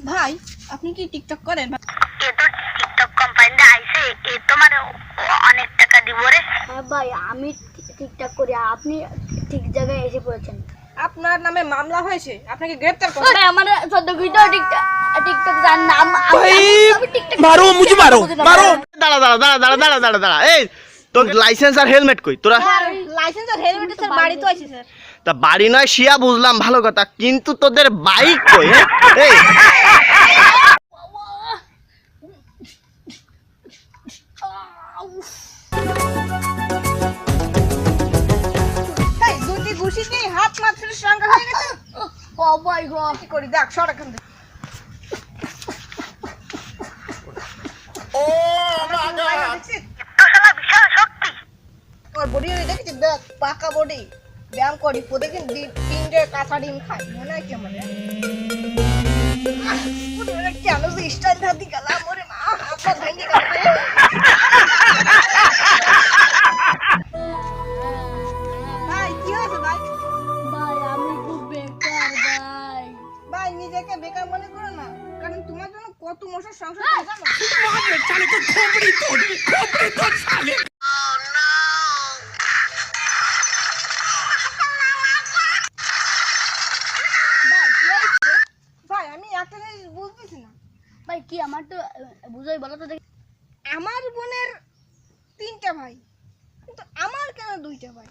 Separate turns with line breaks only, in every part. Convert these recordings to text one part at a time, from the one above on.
ভাই আপনি কি টিকটক করেন?
এ তো টিকটক কোম্পানিতে আইছে, এ তোমার অনেক টাকা দিব রে।
হ্যাঁ ভাই, আমি ঠিকঠাক করি, আপনি ঠিক জায়গায় এসে পড়েছেন।
আপনার নামে মামলা হয়েছে, আপনাকে গ্রেফতার করব।
ভাই আমার সদ্যকৃত টিকটক যার নাম
মারো মুঝে মারো মারো।
দাঁড়া দাঁড়া দাঁড়া দাঁড়া দাঁড়া দাঁড়া দাঁড়া, এই তোর লাইসেন্স আর হেলমেট কই তোরা?
লাইসেন্স আর হেলমেট স্যার বাড়ি তো আছে স্যার।
তা বাড়ি নয় শিয়া বুঝলাম, ভালো কথা, কিন্তু তোদের বাইক কই? এই
এই দুটি ঘুষিতেই হাত মাত্র সঙ্গে হয়ে গেছে।
ও মাই গড,
কি করি দেখ, সর এখান থেকে।
ও মা গড।
দেখছিস?
তো শালা বিশাল শক্তি।
তোর বডি দেখছিস? দেখ পাকা বডি, ব্যায়াম করি, প্রতিদিন 3টে কাঁচা ডিম খাই, মনে হয় কি মানে? কেন যে স্টাইল ধাতি গেলাম, ওরে মা হাত ভেঙে গেল। ভাই কি হয়েছে ভাই?
ভাই আমি খুব বেকার ভাই।
ভাই নিজেকে বেকার মনে করো না, কারণ তোমার জন্য কত মশার সংসার জানো?
साले को खोपड़ी तोड़ साले।
ভাই কি হয়েছে? ভাই আমি একটা জিনিস বুঝতেছি না,
ভাই কি আমার তো বুঝাই বলো তো দেখি।
আমার বোনের 3টে ভাই, কিন্তু আমার কেন 2টে ভাই?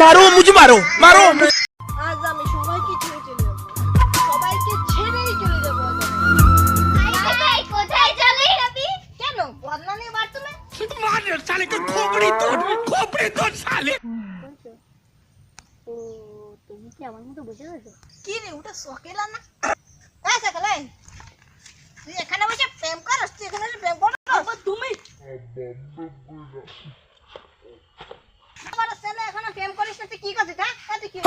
मारो मुझे मारो मारो।
আজ আমি সবাইকে ছেড়ে চলে যাবো, সবাইকে ছেড়েই চলে যাবো আজ আমি।
ভাই কোথায় চলে যাবি?
কেন বদনা নিয়ে বাথরুমে?
मार साले को खोपड़ी तोड़ साले।
ও তুমি কি আমার মতো বুঝে গেছো?
কি রে ওটা সকেলা না? এই সকেলা, তুই এখানে বসে প্রেম করছ? তুই এখানে বসে প্রেম করছ?
তুমি
আমার ছেলে এখনো প্রেম করিস না, তুই কি করছিস? হ্যাঁ তুই কি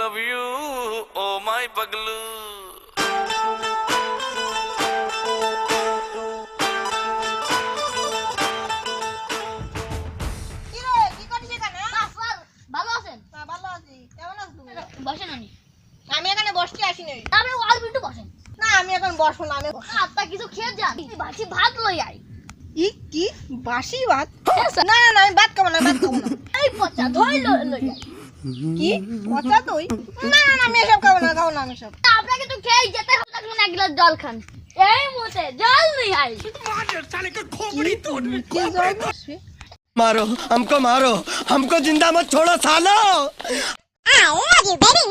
लव यू ओ माय पगलू।
কি রে কি করছিস এখানে?
স্যার ভালো আছেন?
না ভালো আছি, কেমন আছিস তুমি?
বসেন উনি।
আমি এখানে বসতে আসিনি।
আপনি অল্প একটু বসেন।
না আমি এখন বসবো না, আমি
আপনার কিছু খেয়ে যান, বাসি ভাত লই আই।
কি বাসি ভাত? না না না আমি ভাত খাবো না, ভাত খাবো না।
এই পচা ধই লই আই।
কি কথা তুই? না না না আমি এসব খাবো না, খাবো না আমি সব।
আপনাকে তো খেয়ে যেতে হবে, লাগবে না, এক গ্লাস জল খান। এই মুহূর্তে জল নেই আই।
मार साले को खोपड़ी तोड़।
কি জল বসবে?
मारो हमको जिंदा मत छोड़ो सालो।
I love you, baby.